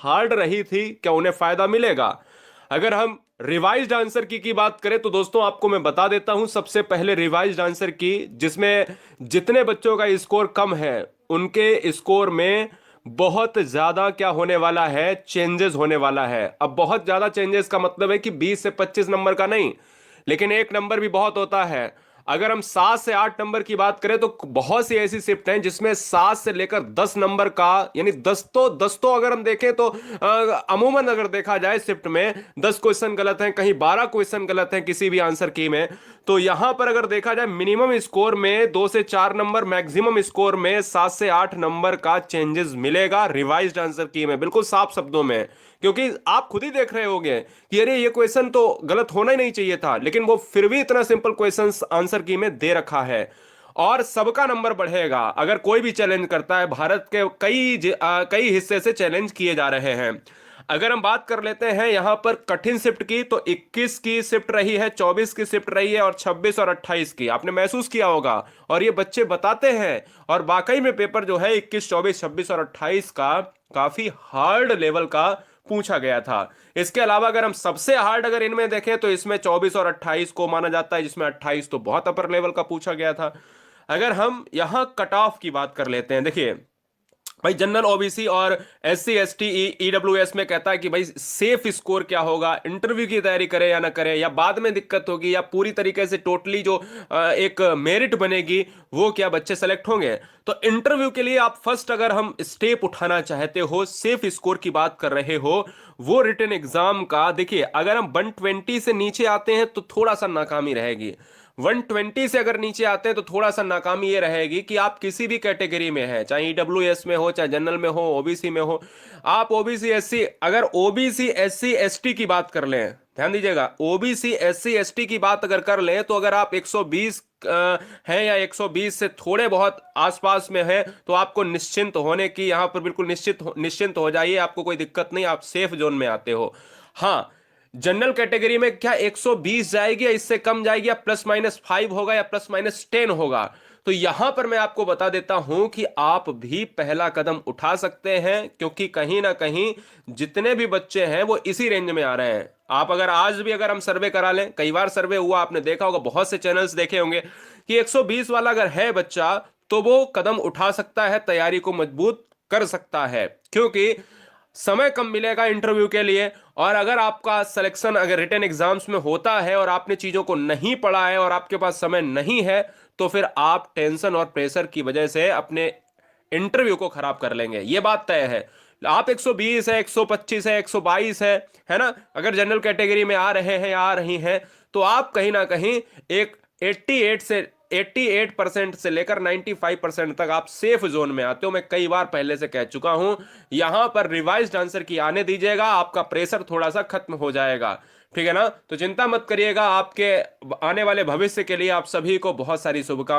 Hard रही थी, क्या उन्हें फायदा मिलेगा? अगर हम रिवाइज्ड आंसर की बात करें तो दोस्तों आपको मैं बता देता हूं सबसे पहले रिवाइज्ड आंसर की, जिसमें जितने बच्चों का स्कोर कम है उनके स्कोर में बहुत ज्यादा क्या होने वाला है, चेंजेस होने वाला है। अब बहुत ज्यादा चेंजेस का मतलब है कि 20 से 25 नंबर का नहीं, लेकिन एक नंबर भी बहुत होता है। अगर हम 7 से 8 नंबर की बात करें तो बहुत सी ऐसी शिफ्ट हैं जिसमें 7 से लेकर 10 नंबर का, यानी दस तो अगर हम देखें तो अमूमन अगर देखा जाए शिफ्ट में 10 क्वेश्चन गलत हैं, कहीं 12 क्वेश्चन गलत हैं किसी भी आंसर की में। तो यहां पर अगर देखा जाए मिनिमम स्कोर में 2 से 4 नंबर, मैक्सिमम स्कोर में 7 से 8 नंबर का चेंजेस मिलेगा रिवाइज्ड आंसर की में, बिल्कुल साफ शब्दों में। क्योंकि आप खुद ही देख रहे होंगे कि अरे ये क्वेश्चन तो गलत होना ही नहीं चाहिए था, लेकिन वो फिर भी इतना सिंपल क्वेश्चन आंसर की में दे रखा है। और सबका नंबर बढ़ेगा अगर कोई भी चैलेंज करता है। भारत के कई हिस्से से चैलेंज किए जा रहे हैं। अगर हम बात कर लेते हैं यहां पर कठिन शिफ्ट की, तो 21 की शिफ्ट रही है, 24 की शिफ्ट रही है, और 26 और 28 की आपने महसूस किया होगा। और ये बच्चे बताते हैं, और वाकई में पेपर जो है 21, 24, 26 और 28 का काफी हार्ड लेवल का पूछा गया था। इसके अलावा अगर हम सबसे हार्ड अगर इनमें देखें तो इसमें 24 और 28 को माना जाता है, जिसमें 28 तो बहुत अपर लेवल का पूछा गया था। अगर हम यहां कट ऑफ की बात कर लेते हैं, देखिए भाई जनरल ओबीसी और एससी एसटी ईडब्ल्यूएस में कहता है कि भाई सेफ स्कोर क्या होगा, इंटरव्यू की तैयारी करें या ना करें, या बाद में दिक्कत होगी, या पूरी तरीके से टोटली जो एक मेरिट बनेगी वो क्या बच्चे सेलेक्ट होंगे। तो इंटरव्यू के लिए आप फर्स्ट अगर हम स्टेप उठाना चाहते हो, सेफ स्कोर की बात कर रहे हो, वो रिटन एग्जाम का देखिए, अगर हम 120 से नीचे आते हैं तो थोड़ा सा नाकामी रहेगी। 120 से अगर नीचे आते हैं तो थोड़ा सा नाकामी ये रहेगी कि आप किसी भी कैटेगरी में हैं, चाहे ईडब्ल्यूएस में हो, चाहे जनरल में हो, ओबीसी में हो। आप ओबीसी एससी, अगर ओबीसी एससी एसटी की बात कर लें, ध्यान दीजिएगा, ओबीसी एससी एसटी की बात अगर कर लें तो अगर आप 120 हैं या 120 से थोड़े बहुत आसपास में हैं तो आपको निश्चिंत होने की, यहां पर बिल्कुल निश्चिंत हो जाइए, आपको कोई दिक्कत नहीं, आप सेफ जोन में आते हो। हाँ, जनरल कैटेगरी में क्या 120 जाएगी या इससे कम जाएगी, या +-5 होगा या +-10 होगा? तो यहां पर मैं आपको बता देता हूं कि आप भी पहला कदम उठा सकते हैं, क्योंकि कहीं ना कहीं जितने भी बच्चे हैं वो इसी रेंज में आ रहे हैं। आप अगर आज भी अगर हम सर्वे करा लें, कई बार सर्वे हुआ, आपने देखा होगा, बहुत से चैनल्स देखे होंगे कि 120 वाला अगर है बच्चा तो वो कदम उठा सकता है, तैयारी को मजबूत कर सकता है, क्योंकि समय कम मिलेगा इंटरव्यू के लिए। और अगर आपका सिलेक्शन अगर रिटन एग्जाम्स में होता है और आपने चीजों को नहीं पढ़ा है और आपके पास समय नहीं है, तो फिर आप टेंशन और प्रेशर की वजह से अपने इंटरव्यू को खराब कर लेंगे, ये बात तय है। आप 120 है, 125 है, 122 है ना, अगर जनरल कैटेगरी में आ रहे हैं या आ रही हैं, तो आप कहीं ना कहीं एक 88% से लेकर 95% तक आप सेफ जोन में आते हो। मैं कई बार पहले से कह चुका हूं, यहां पर रिवाइज्ड आंसर की आने दीजिएगा, आपका प्रेशर थोड़ा सा खत्म हो जाएगा। ठीक है ना, तो चिंता मत करिएगा, आपके आने वाले भविष्य के लिए आप सभी को बहुत सारी शुभकामनाएं।